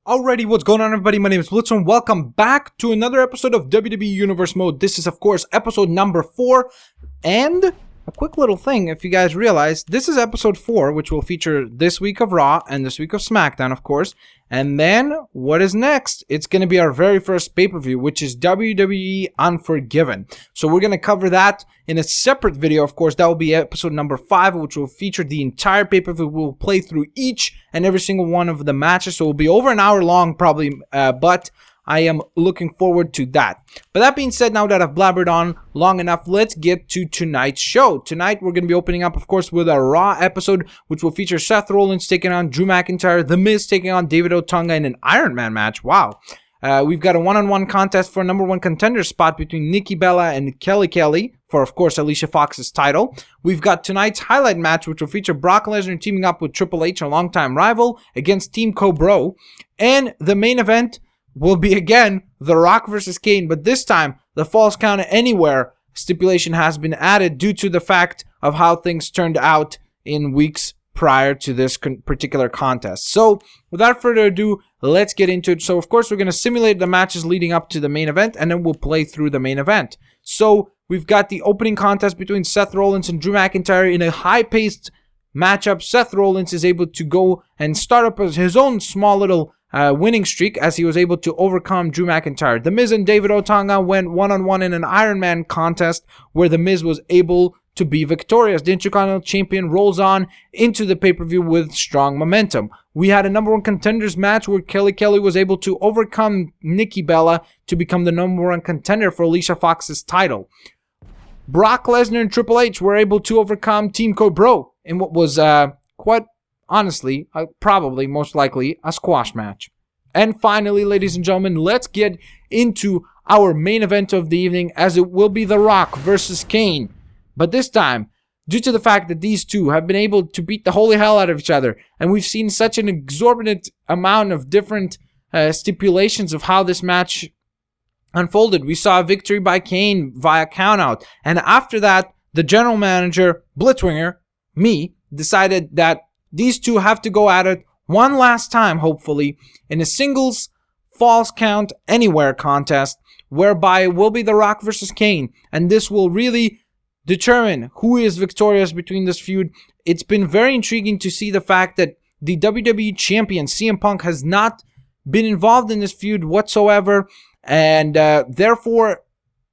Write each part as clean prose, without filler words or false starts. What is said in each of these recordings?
Alrighty, what's going on, everybody? My name is Blitzer and welcome back to another episode of WWE Universe Mode. This is, of course, episode number 4. And a quick little thing, if you guys realize, this is episode 4, which will feature this week of Raw and this week of Smackdown, of course. And then, what is next? It's going to be our very first pay-per-view, which is WWE Unforgiven. So we're going to cover that in a separate video, of course. That will be episode number 5, which will feature the entire pay-per-view. We'll play through each and every single one of the matches. So it will be over an hour long, probably, but I am looking forward to that. But that being said, now that I've blabbered on long enough, let's get to tonight's show. Tonight, we're going to be opening up, of course, with a Raw episode, which will feature Seth Rollins taking on Drew McIntyre, The Miz taking on David Otunga in an Iron Man match. Wow. We've got a one-on-one contest for a number 1 contender spot between Nikki Bella and Kelly for, of course, Alicia Fox's title. We've got tonight's highlight match, which will feature Brock Lesnar teaming up with Triple H, a longtime rival, against Team Cobra. And the main event will be, again, The Rock versus Kane, but this time, the Falls Count Anywhere stipulation has been added due to the fact of how things turned out in weeks prior to this particular contest. So, without further ado, let's get into it. So, of course, we're going to simulate the matches leading up to the main event, and then we'll play through the main event. So, we've got the opening contest between Seth Rollins and Drew McIntyre in a high-paced matchup. Seth Rollins is able to go and start up his own small little winning streak as he was able to overcome Drew McIntyre. The Miz and David Otunga went one-on-one in an Iron Man contest where The Miz was able to be victorious. The Intercontinental Champion rolls on into the pay-per-view with strong momentum. We had a number 1 contenders match where Kelly was able to overcome Nikki Bella to become the number 1 contender for Alicia Fox's title. Brock Lesnar and Triple H were able to overcome Team Cobra in what was quite honestly, probably, most likely, a squash match. And finally, ladies and gentlemen, let's get into our main event of the evening, as it will be The Rock versus Kane. But this time, due to the fact that these two have been able to beat the holy hell out of each other, and we've seen such an exorbitant amount of different stipulations of how this match unfolded. We saw a victory by Kane via countout, and after that, the general manager, Blitzwinger, me, decided that these two have to go at it one last time, hopefully, in a singles Falls Count Anywhere contest, whereby it will be The Rock versus Kane, and this will really determine who is victorious between this feud. It's been very intriguing to see the fact that the WWE Champion, CM Punk, has not been involved in this feud whatsoever, and therefore,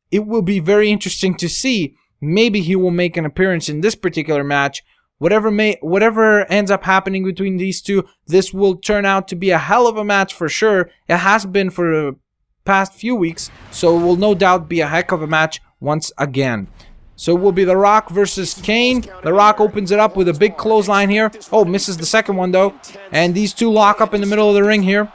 it will be very interesting to see. Maybe he will make an appearance in this particular match. Whatever ends up happening between these two, this will turn out to be a hell of a match for sure. It has been for the past few weeks, so it will no doubt be a heck of a match once again. So it will be The Rock versus Kane. The Rock opens it up with a big clothesline here. Oh, misses the second one though. And these two lock up in the middle of the ring here.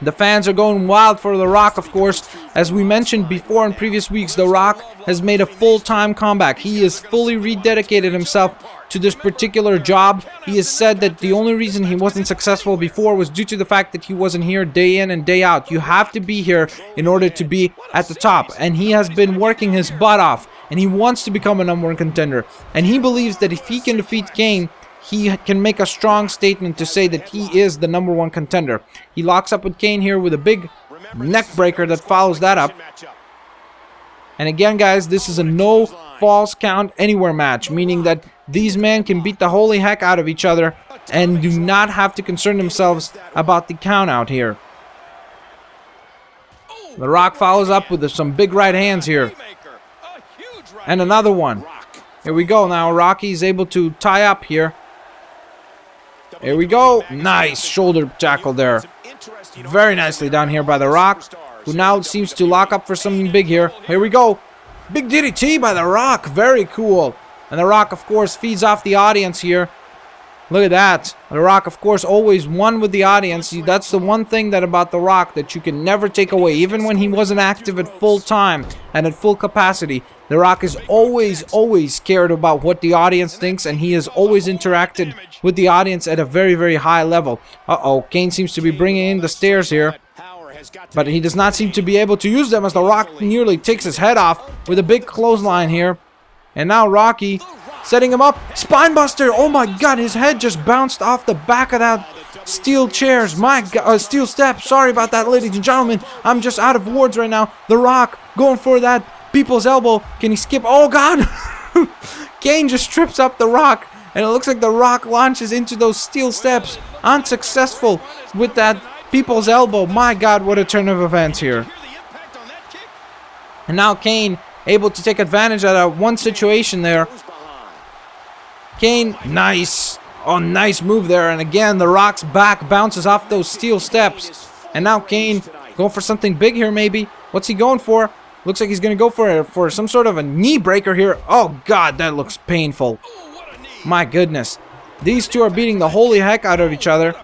The fans are going wild for The Rock, of course. As we mentioned before in previous weeks, The Rock has made a full-time comeback. He has fully rededicated himself to this particular job. He has said that the only reason he wasn't successful before was due to the fact that he wasn't here day in and day out. You have to be here in order to be at the top. And he has been working his butt off. And he wants to become a number 1 contender. And he believes that if he can defeat Kane, he can make a strong statement to say that he is the number 1 contender. He locks up with Kane here with a big neck breaker that follows that up. And again, guys, this is a no Falls Count Anywhere match, meaning that these men can beat the holy heck out of each other and do not have to concern themselves about the count out here. The Rock follows up with some big right hands here. And another one. Here we go now. Rocky's able to tie up here. Here we go. Nice shoulder tackle there. Very nicely done here by The Rock, who now seems to lock up for something big here. Here we go. Big DDT by The Rock. Very cool. And The Rock, of course, feeds off the audience here. Look at that. The Rock, of course, always one with the audience. That's the one thing about The Rock that you can never take away. Even when he wasn't active at full time and at full capacity, The Rock is always cared about what the audience thinks, and he has always interacted with the audience at a very, very high level. Uh-oh, Kane seems to be bringing in the stairs here, but he does not seem to be able to use them as The Rock nearly takes his head off with a big clothesline here. And now Rocky setting him up. Spinebuster. Oh my god, his head just bounced off the back of that steel chairs, my God, steel steps. Sorry about that, ladies and gentlemen. I'm just out of words right now. The Rock going for that people's elbow. Can he skip? Oh, God. Kane just trips up The Rock, and it looks like The Rock launches into those steel steps. Unsuccessful with that people's elbow. My God, what a turn of events here. And now Kane able to take advantage of that one situation there. Kane, nice. Oh, nice move there. And again, The Rock's back bounces off those steel steps. And now Kane going for something big here maybe. What's he going for? Looks like he's going to go for some sort of a knee breaker here. Oh, God, that looks painful. My goodness. These two are beating the holy heck out of each other.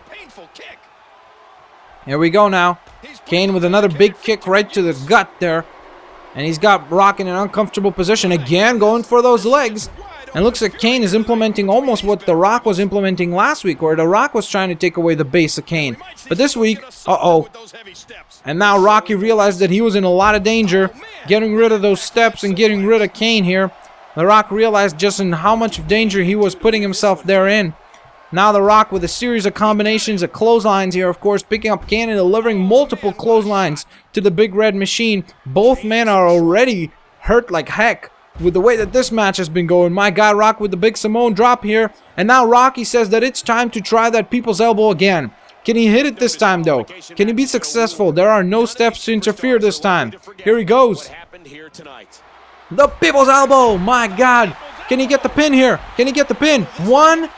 Here we go now. Kane with another big kick right to the gut there. And he's got Rock in an uncomfortable position. Again, going for those legs. And looks like Kane is implementing almost what The Rock was implementing last week, where The Rock was trying to take away the base of Kane. But this week, uh-oh. And now Rocky realized that he was in a lot of danger, getting rid of those steps and getting rid of Kane here. The Rock realized just in how much danger he was putting himself therein. Now The Rock with a series of combinations of clotheslines here, of course, picking up Kane and delivering multiple clotheslines to the Big Red Machine. Both men are already hurt like heck with the way that this match has been going. My God, Rock with the big Samoan drop here. And now Rocky says that it's time to try that people's elbow again. Can he hit it this time, though? Can he be successful? There are no steps to interfere this time. Here he goes. The people's elbow. My God. Can he get the pin here? Can he get the pin? 1,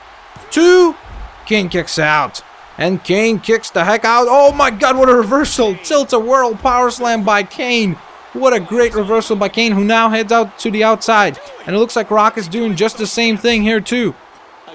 2. Kane kicks out. And Kane kicks the heck out. Oh, my God, what a reversal. Tilt-a-whirl power slam by Kane. What a great reversal by Kane, who now heads out to the outside. And it looks like Rock is doing just the same thing here, too.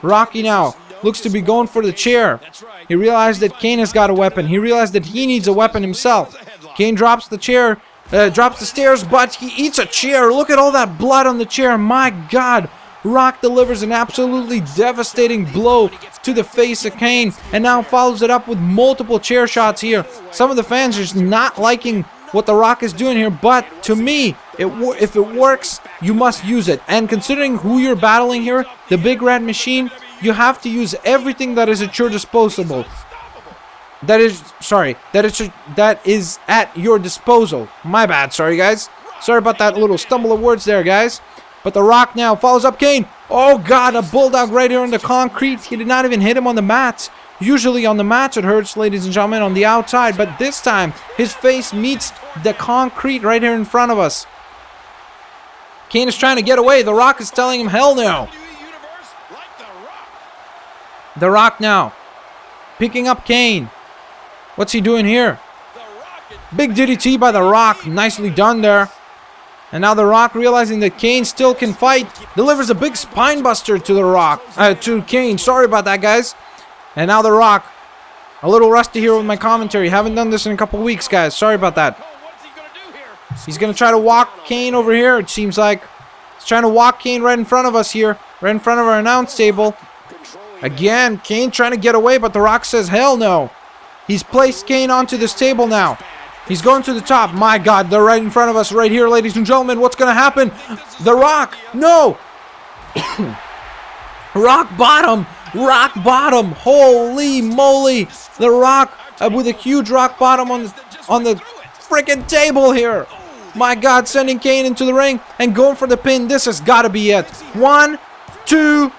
Rocky now looks to be going for the chair. He realized that Kane has got a weapon. He realized that he needs a weapon himself. Kane drops the chair, drops the stairs, but he eats a chair. Look at all that blood on the chair. My God. Rock delivers an absolutely devastating blow to the face of Kane, and now follows it up with multiple chair shots here. Some of the fans are just not liking what The Rock is doing here, but to me, if it works, you must use it. And considering who you're battling here, the Big Red Machine, you have to use everything that is at your disposal. That is at your disposal. My bad, sorry guys. Sorry about that little stumble of words there, guys. But The Rock now follows up Kane. Oh God, a bulldog right here on the concrete. He did not even hit him on the mat. Usually on the mats it hurts, ladies and gentlemen, on the outside. But this time, his face meets the concrete right here in front of us. Kane is trying to get away. The Rock is telling him, hell no. The Rock now picking up Kane. What's he doing here? Big DDT by The Rock. Nicely done there. And now The Rock, realizing that Kane still can fight, delivers a big spine buster to The Rock. To Kane. Sorry about that, guys. And now The Rock. A little rusty here with my commentary. Haven't done this in a couple weeks, guys. Sorry about that. He's going to try to walk Kane over here, it seems like. He's trying to walk Kane right in front of us here. Right in front of our announce table. Again, Kane trying to get away, but The Rock says, hell no. He's placed Kane onto this table now. He's going to the top. My God, they're right in front of us right here, ladies and gentlemen. What's going to happen? The Rock. No. Rock bottom. Rock bottom. Holy moly. The Rock with a huge rock bottom on the freaking table here. My God, sending Kane into the ring and going for the pin. This has got to be it. 1, 2,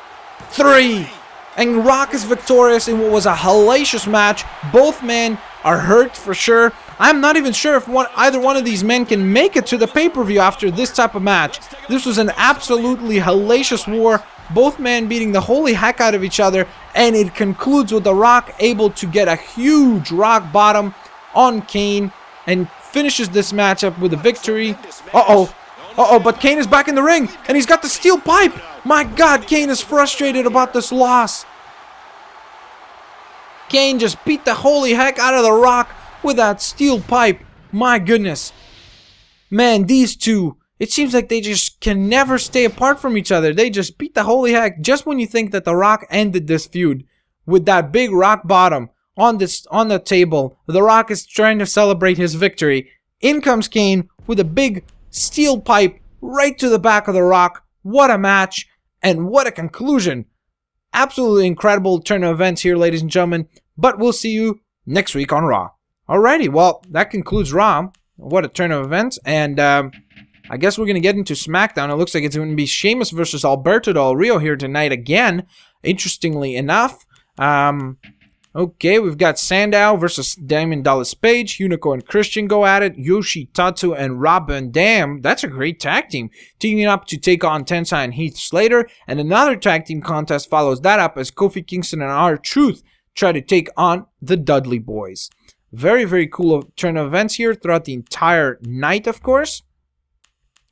3. And Rock is victorious in what was a hellacious match. Both men are hurt for sure. I'm not even sure if either one of these men can make it to the pay-per-view after this type of match. This was an absolutely hellacious war. Both men beating the holy heck out of each other. And it concludes with The Rock able to get a huge rock bottom on Kane. And finishes this matchup with a victory. Uh-oh. Uh-oh, but Kane is back in the ring. And he's got the steel pipe. My God, Kane is frustrated about this loss. Kane just beat the holy heck out of The Rock with that steel pipe. My goodness. Man, these two, it seems like they just can never stay apart from each other. They just beat the holy heck just when you think that The Rock ended this feud with that big rock bottom on the table. The Rock is trying to celebrate his victory. In comes Kane with a big steel pipe right to the back of The Rock. What a match and what a conclusion. Absolutely incredible turn of events here, ladies and gentlemen. But we'll see you next week on Raw. Alrighty, well, that concludes Raw. What a turn of events. And I guess we're going to get into Smackdown. It looks like it's going to be Sheamus versus Alberto Del Rio here tonight again, interestingly enough. Okay, we've got Sandow versus Diamond Dallas Page. Hunico and Christian go at it. Yoshi, Tatsu, and Rob Van Dam. That's a great tag team. Teaming up to take on Tensai and Heath Slater. And another tag team contest follows that up as Kofi Kingston and R-Truth try to take on the Dudley Boys. Very, very cool turn of events here throughout the entire night, of course.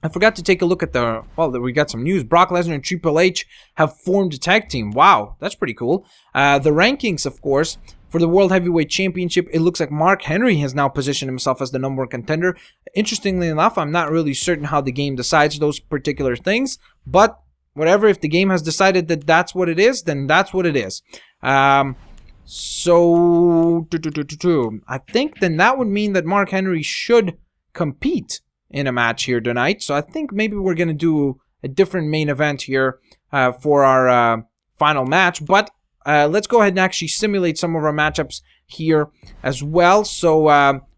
I forgot to take a look at we got some news. Brock Lesnar and Triple H have formed a tag team. Wow, that's pretty cool. The rankings, of course, for the World Heavyweight Championship, it looks like Mark Henry has now positioned himself as the #1 contender. Interestingly enough, I'm not really certain how the game decides those particular things, but whatever, if the game has decided that that's what it is, then that's what it is. So, I think then that would mean that Mark Henry should compete in a match here tonight. So I think maybe we're going to do a different main event here for our final match. But let's go ahead and actually simulate some of our matchups here as well. So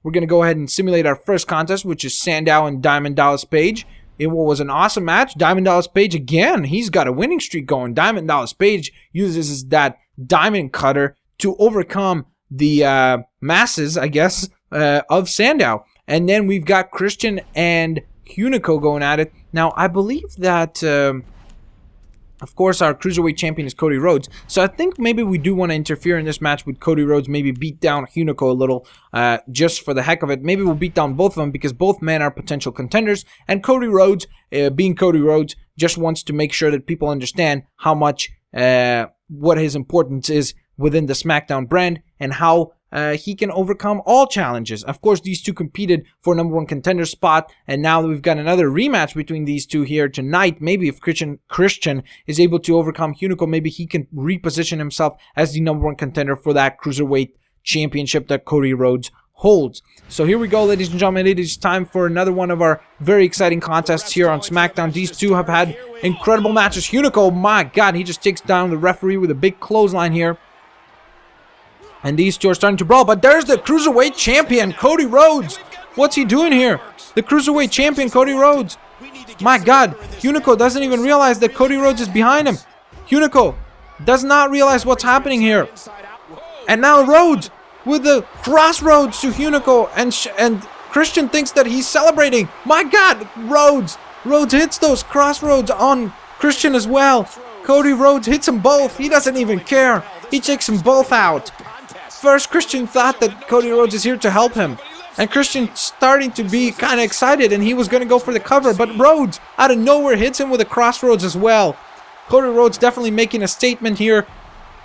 we're going to go ahead and simulate our first contest, which is Sandow and Diamond Dallas Page. In what was an awesome match, Diamond Dallas Page, again, he's got a winning streak going. Diamond Dallas Page uses that diamond cutter to overcome the masses, I guess, of Sandow. And then we've got Christian and Hunico going at it. Now, I believe that, of course, our Cruiserweight champion is Cody Rhodes. So I think maybe we do want to interfere in this match with Cody Rhodes, maybe beat down Hunico a little, just for the heck of it. Maybe we'll beat down both of them because both men are potential contenders. And Cody Rhodes, being Cody Rhodes, just wants to make sure that people understand how much, what his importance is within the Smackdown brand and how he can overcome all challenges. Of course, these two competed for #1 contender spot, and now we've got another rematch between these two here tonight. Maybe if Christian is able to overcome Hunico, maybe he can reposition himself as the #1 contender for that Cruiserweight championship that Cody Rhodes holds. So here we go, ladies and gentlemen. It is time for another one of our very exciting contests here on SmackDown. These two have had incredible matches. Hunico, my God, he just takes down the referee with a big clothesline here. And these two are starting to brawl, but there's the Cruiserweight champion, Cody Rhodes. What's he doing here? The Cruiserweight champion, Cody Rhodes. My God, Hunico doesn't even realize that Cody Rhodes is behind him. Hunico does not realize what's happening here. And now Rhodes with the crossroads to Hunico, and Christian thinks that he's celebrating. My God, Rhodes hits those crossroads on Christian as well. Cody Rhodes hits them both. He doesn't even care. He takes them both out. First, Christian thought that Cody Rhodes is here to help him. And Christian starting to be kind of excited, and he was going to go for the cover. But Rhodes, out of nowhere, hits him with a crossroads as well. Cody Rhodes definitely making a statement here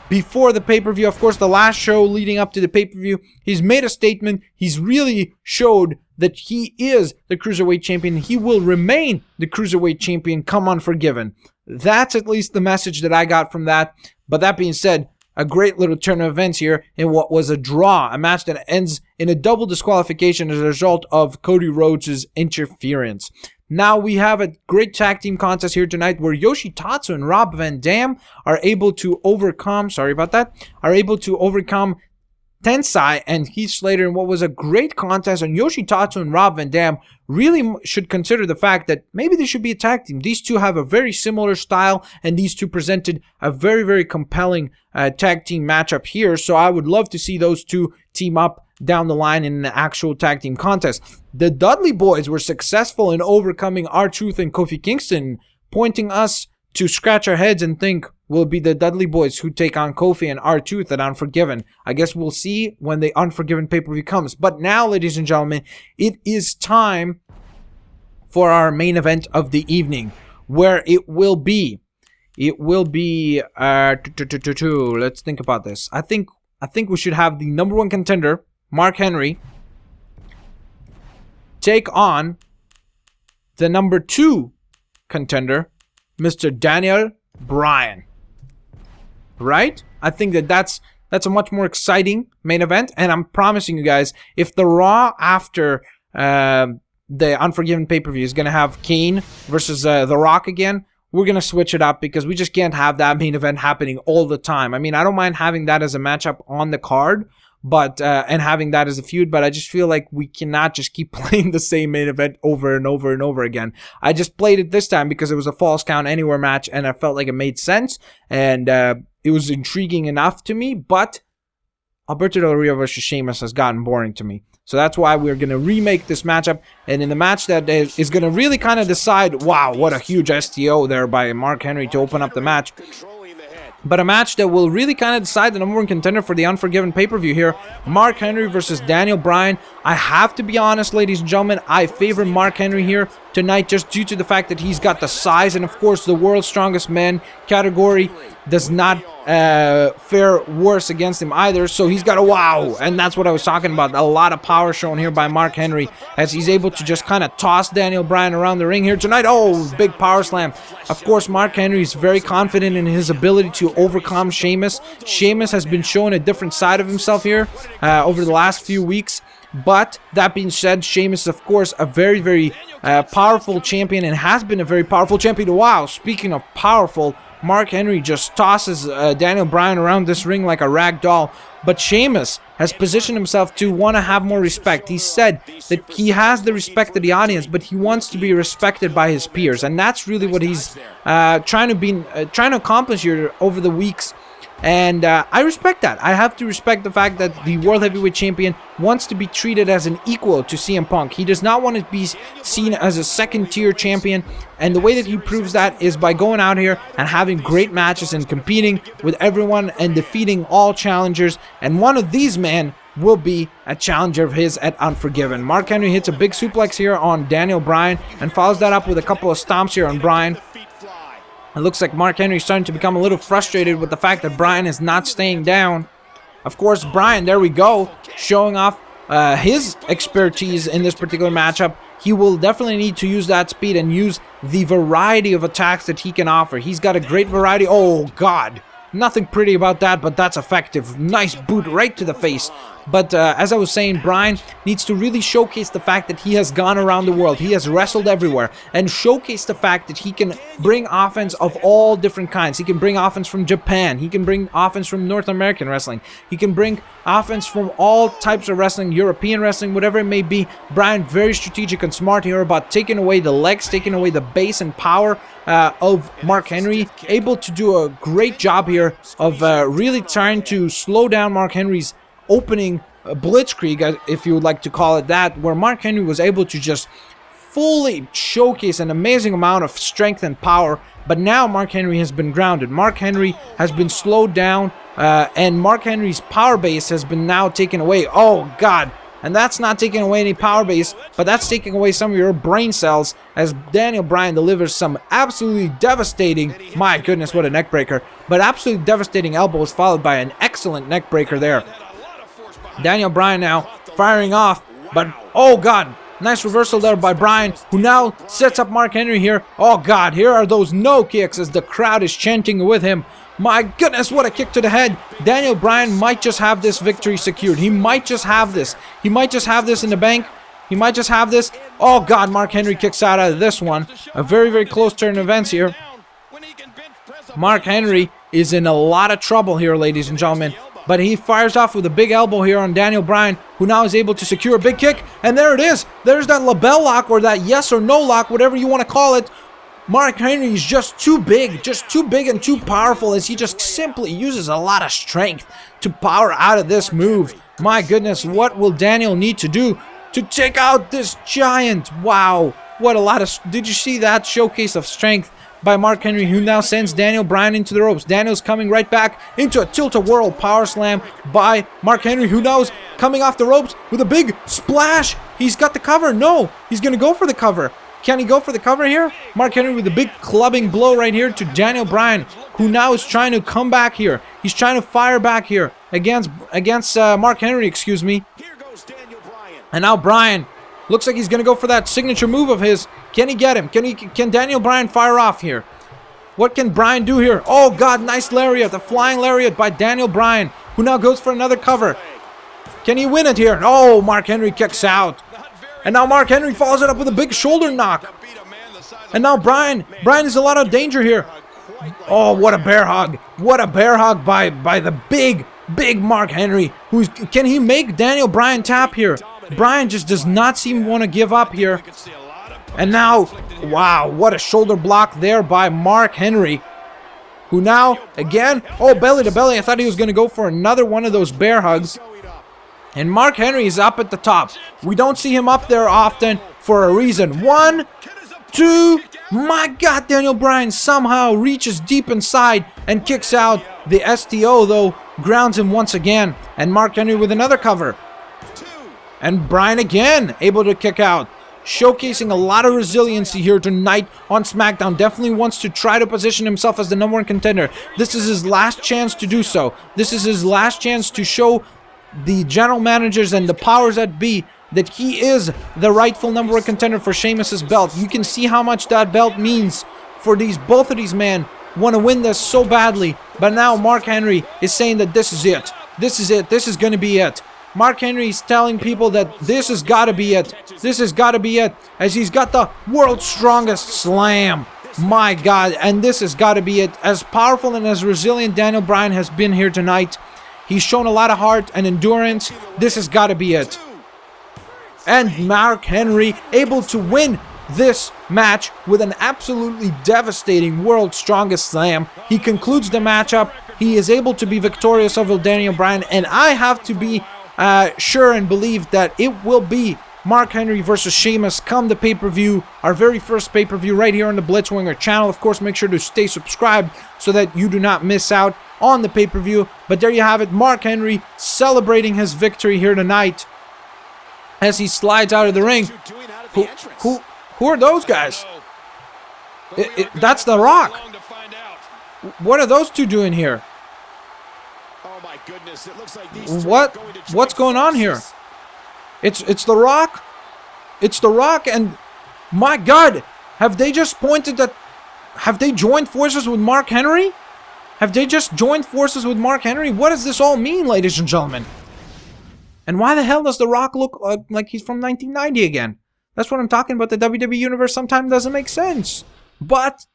before the pay-per-view. Of course, the last show leading up to the pay-per-view, he's made a statement. He's really showed that he is the Cruiserweight champion. He will remain the Cruiserweight champion, come unforgiven. That's at least the message that I got from that. But that being said, a great little turn of events here in what was a draw, a match that ends in a double disqualification as a result of Cody Rhodes' interference. Now we have a great tag team contest here tonight where Yoshi Tatsu and Rob Van Dam are able to overcome, Tensai and Heath Slater in what was a great contest, and Yoshi Tatsu and Rob Van Dam really should consider the fact that maybe they should be a tag team. These two have a very similar style, and these two presented a very, very compelling tag team matchup here, so I would love to see those two team up down the line in an actual tag team contest. The Dudley Boys were successful in overcoming R-Truth and Kofi Kingston, pointing us to scratch our heads and think, will it be the Dudley Boys who take on Kofi and R-Truth at Unforgiven? I guess we'll see when the Unforgiven pay-per-view comes. But now, ladies and gentlemen, it is time for our main event of the evening, where it will be, let's think about this. I think we should have the #1 contender, Mark Henry, take on the #2 contender, Mr. Daniel Bryan. Right? I think that's a much more exciting main event, and I'm promising you guys, if the Raw after the Unforgiven pay-per-view is going to have Kane versus The Rock again, we're going to switch it up because we just can't have that main event happening all the time. I mean, I don't mind having that as a matchup on the card, but and having that as a feud, but I just feel like we cannot just keep playing the same main event over and over and over again. I just played it this time because it was a Falls Count Anywhere match, and I felt like it made sense, and it was intriguing enough to me, but Alberto Del Rio versus Sheamus has gotten boring to me. So that's why we're going to remake this matchup, and in the match that is going to really kind of decide, wow, what a huge STO there by Mark Henry to open up the match. But a match that will really kind of decide the number one contender for the Unforgiven pay-per-view here. Mark Henry versus Daniel Bryan. I have to be honest, ladies and gentlemen, I favor Mark Henry here tonight just due to the fact that he's got the size, and of course the world's strongest man category does not fare worse against him either, so he's got a wow, and that's what I was talking about. A lot of power shown here by Mark Henry as he's able to just kind of toss Daniel Bryan around the ring here tonight. Oh, big power slam. Of course, Mark Henry is very confident in his ability to overcome Sheamus. Sheamus has been showing a different side of himself here over the last few weeks. But that being said, Sheamus is of course a very, very powerful champion, and has been a very powerful champion. Wow, speaking of powerful, Mark Henry just tosses Daniel Bryan around this ring like a rag doll. But Sheamus has positioned himself to want to have more respect. He said that he has the respect of the audience, but he wants to be respected by his peers, and that's really what he's trying to accomplish here over the weeks. And I respect that. I have to respect the fact that the World Heavyweight Champion wants to be treated as an equal to CM Punk. He does not want to be seen as a second-tier champion, and the way that he proves that is by going out here and having great matches and competing with everyone and defeating all challengers. And one of these men will be a challenger of his at Unforgiven. Mark Henry hits a big suplex here on Daniel Bryan and follows that up with a couple of stomps here on Bryan. It looks like Mark Henry is starting to become a little frustrated with the fact that Bryan is not staying down. Of course, Bryan, there we go, showing off his expertise in this particular matchup. He will definitely need to use that speed and use the variety of attacks that he can offer. He's got a great variety. Oh, God. Nothing pretty about that, but that's effective. Nice boot right to the face. But as I was saying, Bryan needs to really showcase the fact that he has gone around the world. He has wrestled everywhere. And showcase the fact that he can bring offense of all different kinds. He can bring offense from Japan. He can bring offense from North American wrestling. He can bring offense from all types of wrestling, European wrestling, whatever it may be. Bryan very strategic and smart here about taking away the legs, taking away the base and power of Mark Henry. Able to do a great job here of really trying to slow down Mark Henry's opening blitzkrieg, if you would like to call it that, where Mark Henry was able to just fully showcase an amazing amount of strength and power. But now Mark Henry has been grounded. Mark Henry has been slowed down, and Mark Henry's power base has been now taken away. Oh, God. And that's not taking away any power base, but that's taking away some of your brain cells as Daniel Bryan delivers some absolutely devastating, my goodness, what a neck breaker, but absolutely devastating elbows followed by an excellent neck breaker there. Daniel Bryan now firing off, but oh, God, nice reversal there by Bryan, who now sets up Mark Henry here. Oh, God, here are those no kicks as the crowd is chanting with him. My goodness, what a kick to the head. Daniel Bryan might just have this victory secured. He might just have this. He might just have this in the bank. He might just have this. Oh, God, Mark Henry kicks out of this one. A very, very close turn of events here. Mark Henry is in a lot of trouble here, ladies and gentlemen. But he fires off with a big elbow here on Daniel Bryan, who now is able to secure a big kick. And there it is. There's that label lock, or that yes or no lock, whatever you want to call it. Mark Henry is just too big and too powerful, as he just simply uses a lot of strength to power out of this move. My goodness, what will Daniel need to do to take out this giant? Wow, what a lot of... Did you see that showcase of strength by Mark Henry, who now sends Daniel Bryan into the ropes? Daniel's coming right back into a tilt-a-whirl power slam by Mark Henry, who now is coming off the ropes with a big splash. He's got the cover. No, he's going to go for the cover. Can he go for the cover here? Mark Henry with a big clubbing blow right here to Daniel Bryan, who now is trying to come back here. He's trying to fire back here against Mark Henry, excuse me. And now Bryan looks like he's going to go for that signature move of his. Can he get him? Can Daniel Bryan fire off here? What can Bryan do here? Oh, God, nice lariat. The flying lariat by Daniel Bryan, who now goes for another cover. Can he win it here? Oh, Mark Henry kicks out. And now Mark Henry follows it up with a big shoulder knock. And now Bryan is a lot of danger here. Oh, what a bear hug. What a bear hug by the big Mark Henry. Can he make Daniel Bryan tap here? Bryan just does not seem to want to give up here. And now, wow, what a shoulder block there by Mark Henry. Who now, again, oh, belly to belly. I thought he was going to go for another one of those bear hugs. And Mark Henry is up at the top. We don't see him up there often for a reason. 1, 2, my God, Daniel Bryan somehow reaches deep inside and kicks out. The STO, though, grounds him once again. And Mark Henry with another cover. And Bryan again able to kick out. Showcasing a lot of resiliency here tonight on SmackDown. Definitely wants to try to position himself as the #1 contender. This is his last chance to do so. This is his last chance to show the general managers and the powers that be that he is the rightful #1 contender for Sheamus's belt. You can see how much that belt means for both of these men. Want to win this so badly, but now Mark Henry is saying that this is it. This is it. This is going to be it. Mark Henry is telling people that this has got to be it. This has got to be it, as he's got the world's strongest slam. My God, and this has got to be it. As powerful and as resilient Daniel Bryan has been here tonight, he's shown a lot of heart and endurance. This has got to be it. And Mark Henry able to win this match with an absolutely devastating world's strongest slam. He concludes the matchup. He is able to be victorious over Daniel Bryan, and I have to be sure and believe that it will be Mark Henry versus Sheamus come the pay-per-view, our very first pay-per-view right here on the Blitzwinger channel. Of course, make sure to stay subscribed so that you do not miss out on the pay-per-view. But there you have it, Mark Henry celebrating his victory here tonight as he slides out of the ring. Who are those guys? That's The Rock. What are those two doing here? What's going on here? It's The Rock. It's The Rock, and my God, have they just pointed that? Have they joined forces with Mark Henry? Have they just joined forces with Mark Henry? What does this all mean, ladies and gentlemen? And why the hell does The Rock look like he's from 1990 again? That's what I'm talking about. The WWE Universe sometimes doesn't make sense. But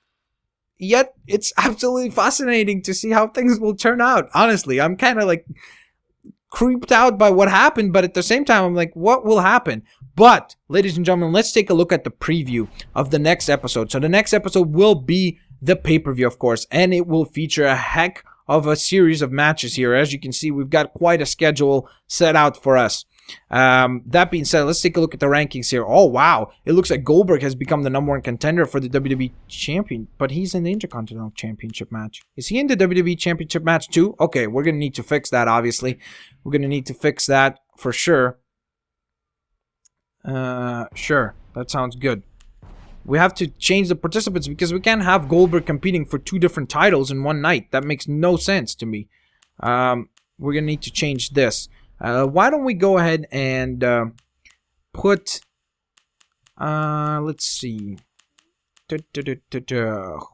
yet, it's absolutely fascinating to see how things will turn out. Honestly, I'm kind of like creeped out by what happened, but at the same time, I'm like, what will happen? But, ladies and gentlemen, let's take a look at the preview of the next episode. So the next episode will be the pay-per-view, of course, and it will feature a heck of a series of matches here. As you can see, we've got quite a schedule set out for us. That being said, let's take a look at the rankings here. Oh, wow. It looks like Goldberg has become the #1 contender for the WWE Champion, but he's in the Intercontinental Championship match. Is he in the WWE Championship match too? Okay, we're going to need to fix that, obviously. We're going to need to fix that for sure. Sure. That sounds good. We have to change the participants because we can't have Goldberg competing for 2 different titles in one night. That makes no sense to me. We're going to need to change this. Why don't we go ahead and put, let's see,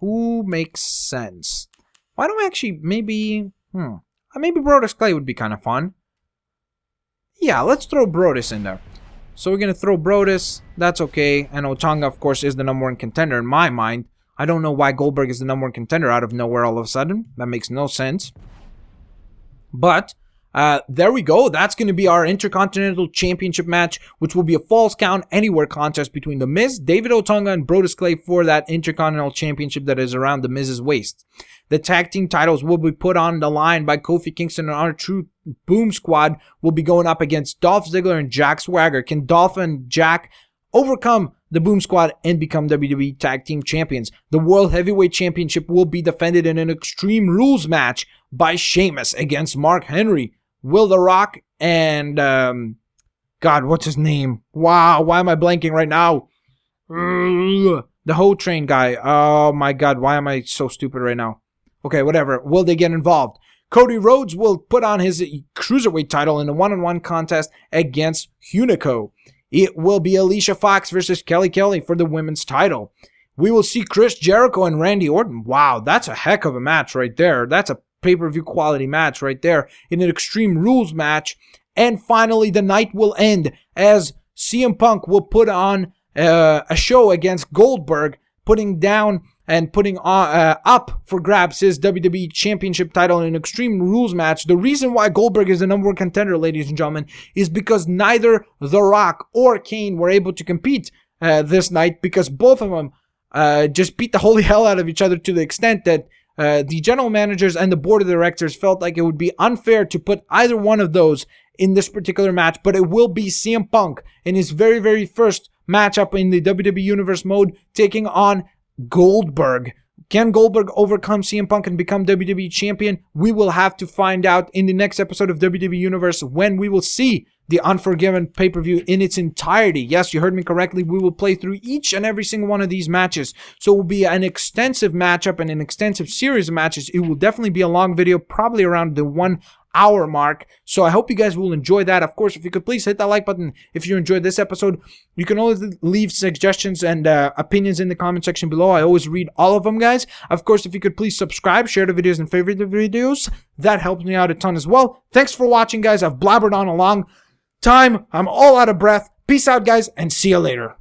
who makes sense? Why don't we actually, maybe Brodus Clay would be kind of fun. Yeah, let's throw Brodus in there. So we're going to throw Brodus, that's okay, and Otunga, of course, is the #1 contender in my mind. I don't know why Goldberg is the #1 contender out of nowhere all of a sudden. That makes no sense. But there we go. That's going to be our Intercontinental Championship match, which will be a Falls Count Anywhere contest between The Miz, David Otunga, and Brodus Clay for that Intercontinental Championship that is around The Miz's waist. The tag team titles will be put on the line by Kofi Kingston, and our true Boom Squad will be going up against Dolph Ziggler and Jack Swagger. Can Dolph and Jack overcome the Boom Squad and become WWE Tag Team Champions? The World Heavyweight Championship will be defended in an Extreme Rules match by Sheamus against Mark Henry. Will The Rock and, God, what's his name? Wow, why am I blanking right now? The Ho Train guy. Oh my God, why am I so stupid right now? Okay, whatever. Will they get involved? Cody Rhodes will put on his Cruiserweight title in a one-on-one contest against Hunico. It will be Alicia Fox versus Kelly Kelly for the women's title. We will see Chris Jericho and Randy Orton. Wow, that's a heck of a match right there. That's a pay-per-view quality match right there in an Extreme Rules match. And finally, the night will end as CM Punk will put on a show against Goldberg putting down and putting up for grabs his WWE Championship title in an Extreme Rules match. The reason why Goldberg is the number one contender, ladies and gentlemen, is because neither The Rock or Kane were able to compete this night, because both of them just beat the holy hell out of each other, to the extent that the general managers and the board of directors felt like it would be unfair to put either one of those in this particular match. But it will be CM Punk in his very, very first matchup in the WWE Universe mode, taking on Goldberg. Can Goldberg overcome CM Punk and become WWE Champion? We will have to find out in the next episode of WWE Universe, when we will see the Unforgiven pay-per-view in its entirety. Yes, you heard me correctly. We will play through each and every single one of these matches. So it will be an extensive matchup and an extensive series of matches. It will definitely be a long video, probably around the 1 hour mark. So I hope you guys will enjoy that. Of course, if you could please hit that like button if you enjoyed this episode. You can always leave suggestions and opinions in the comment section below. I always read all of them, guys. Of course, if you could please subscribe, share the videos, and favorite the videos, that helps me out a ton as well. Thanks for watching, guys. I've blabbered on a long time. I'm all out of breath. Peace out, guys, and see you later.